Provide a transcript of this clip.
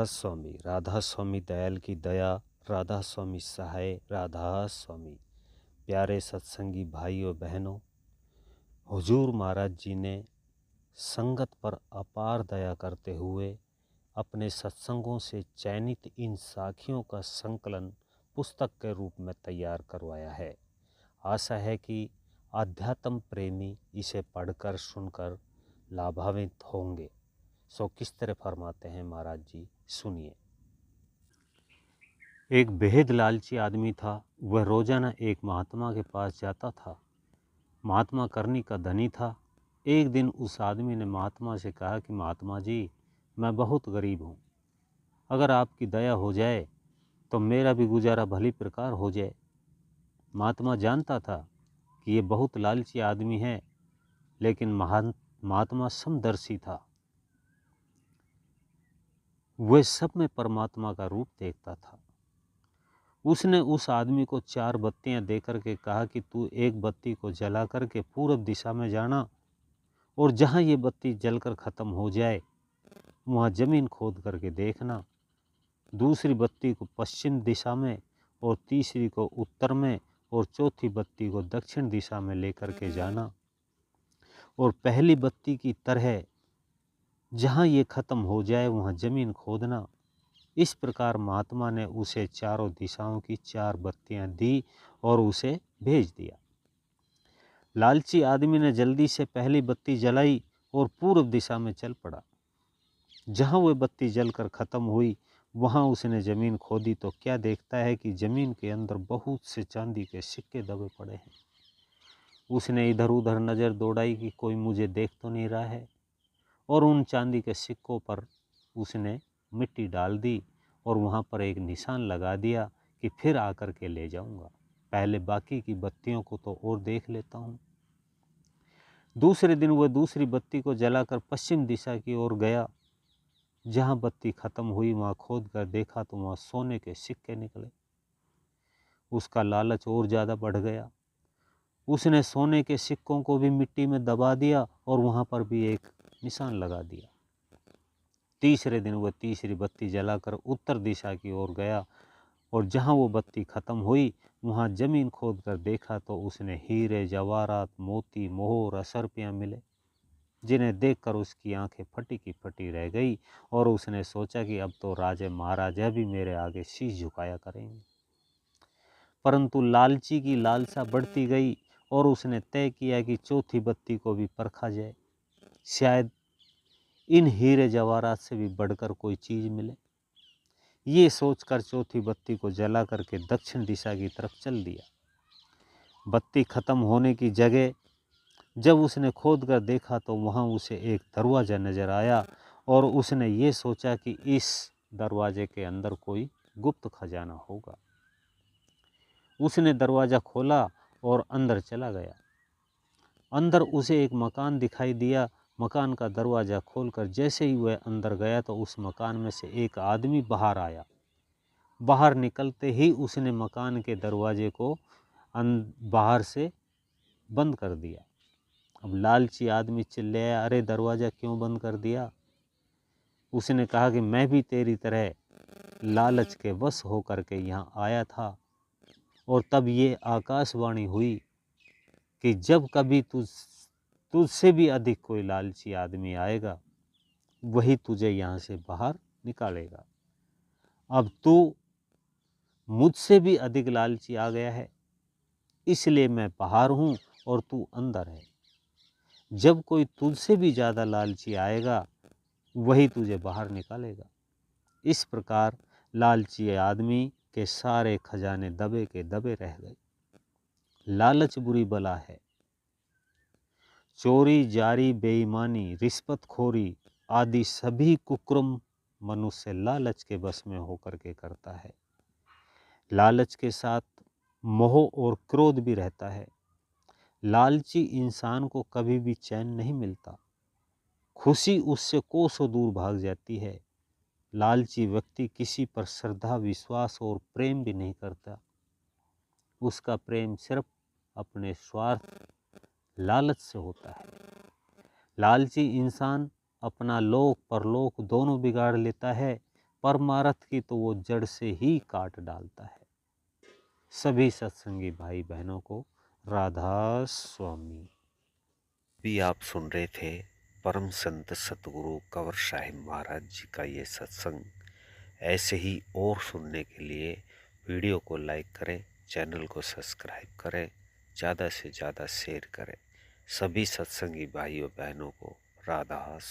राधा स्वामी दयाल की दया, राधा स्वामी सहाय, राधा स्वामी। प्यारे सत्संगी भाइयों बहनों, हुजूर महाराज जी ने संगत पर अपार दया करते हुए अपने सत्संगों से चयनित इन साखियों का संकलन पुस्तक के रूप में तैयार करवाया है। आशा है कि आध्यात्म प्रेमी इसे पढ़कर सुनकर लाभान्वित होंगे। सो किस तरह फरमाते हैं महाराज जी, सुनिए। एक बेहद लालची आदमी था। वह रोजाना एक महात्मा के पास जाता था। महात्मा करनी का धनी था। एक दिन उस आदमी ने महात्मा से कहा कि महात्मा जी, मैं बहुत गरीब हूँ, अगर आपकी दया हो जाए तो मेरा भी गुजारा भली प्रकार हो जाए। महात्मा जानता था कि ये बहुत लालची आदमी है, लेकिन महात्मा समदर्शी था। वह सब में परमात्मा का रूप देखता था। उसने उस आदमी को 4 बत्तियां देकर के कहा कि तू एक बत्ती को जला करके पूरब दिशा में जाना, और जहाँ ये बत्ती जलकर ख़त्म हो जाए वहाँ ज़मीन खोद करके देखना। दूसरी बत्ती को पश्चिम दिशा में, और तीसरी को उत्तर में, और चौथी बत्ती को दक्षिण दिशा में लेकर के जाना, और पहली बत्ती की तरह जहाँ ये ख़त्म हो जाए वहाँ ज़मीन खोदना। इस प्रकार महात्मा ने उसे चारों दिशाओं की 4 बत्तियां दी और उसे भेज दिया। लालची आदमी ने जल्दी से पहली बत्ती जलाई और पूर्व दिशा में चल पड़ा। जहाँ वह बत्ती जलकर ख़त्म हुई वहाँ उसने ज़मीन खोदी तो क्या देखता है कि ज़मीन के अंदर बहुत से चांदी के सिक्के दबे पड़े हैं। उसने इधर उधर नज़र दौड़ाई कि कोई मुझे देख तो नहीं रहा है, और उन चांदी के सिक्कों पर उसने मिट्टी डाल दी और वहाँ पर एक निशान लगा दिया कि फिर आकर के ले जाऊंगा, पहले बाकी की बत्तियों को तो और देख लेता हूँ। दूसरे दिन वह दूसरी बत्ती को जलाकर पश्चिम दिशा की ओर गया। जहाँ बत्ती ख़त्म हुई वहाँ खोद कर देखा तो वहाँ सोने के सिक्के निकले। उसका लालच और ज़्यादा बढ़ गया। उसने सोने के सिक्कों को भी मिट्टी में दबा दिया और वहाँ पर भी एक निशान लगा दिया। तीसरे दिन वह तीसरी बत्ती जलाकर उत्तर दिशा की ओर गया, और जहाँ वो बत्ती ख़त्म हुई वहाँ ज़मीन खोद कर देखा तो उसने हीरे जवाहरात मोती मोहर असरपियाँ मिले, जिन्हें देखकर उसकी आंखें फटी की फटी रह गई, और उसने सोचा कि अब तो राजे महाराजा भी मेरे आगे शीश झुकाया करेंगे। परंतु लालची की लालसा बढ़ती गई और उसने तय किया कि चौथी बत्ती को भी परखा जाए, शायद इन हीरे जवाहरात से भी बढ़कर कोई चीज़ मिले। ये सोचकर चौथी बत्ती को जला करके दक्षिण दिशा की तरफ चल दिया। बत्ती ख़त्म होने की जगह जब उसने खोद कर देखा तो वहाँ उसे एक दरवाज़ा नज़र आया, और उसने ये सोचा कि इस दरवाजे के अंदर कोई गुप्त खजाना होगा। उसने दरवाज़ा खोला और अंदर चला गया। अंदर उसे एक मकान दिखाई दिया। मकान का दरवाज़ा खोलकर जैसे ही वह अंदर गया तो उस मकान में से एक आदमी बाहर आया। बाहर निकलते ही उसने मकान के दरवाजे को बाहर से बंद कर दिया। अब लालची आदमी चिल्लाया, अरे दरवाज़ा क्यों बंद कर दिया? उसने कहा कि मैं भी तेरी तरह लालच के वश होकर के यहाँ आया था, और तब ये आकाशवाणी हुई कि जब कभी तुझसे भी अधिक कोई लालची आदमी आएगा वही तुझे यहाँ से बाहर निकालेगा। अब तू मुझसे भी अधिक लालची आ गया है, इसलिए मैं बाहर हूँ और तू अंदर है। जब कोई तुझसे भी ज़्यादा लालची आएगा वही तुझे बाहर निकालेगा। इस प्रकार लालची आदमी के सारे खजाने दबे के दबे रह गए। लालच बुरी बला है। चोरी जारी बेईमानी रिश्वतखोरी आदि सभी कुकर्म मनुष्य लालच के बस में होकर के करता है। लालच के साथ मोह और क्रोध भी रहता है। लालची इंसान को कभी भी चैन नहीं मिलता। खुशी उससे कोसों दूर भाग जाती है। लालची व्यक्ति किसी पर श्रद्धा विश्वास और प्रेम भी नहीं करता। उसका प्रेम सिर्फ अपने स्वार्थ लालच से होता है। लालची इंसान अपना लोक परलोक दोनों बिगाड़ लेता है। परमार्थ की तो वो जड़ से ही काट डालता है। सभी सत्संगी भाई बहनों को राधा स्वामी। भी आप सुन रहे थे परम संत सतगुरु कंवर साहिब महाराज जी का ये सत्संग। ऐसे ही और सुनने के लिए वीडियो को लाइक करें, चैनल को सब्सक्राइब करें, ज़्यादा से ज़्यादा शेयर करें। सभी सत्संगी भाइयों बहनों को राधा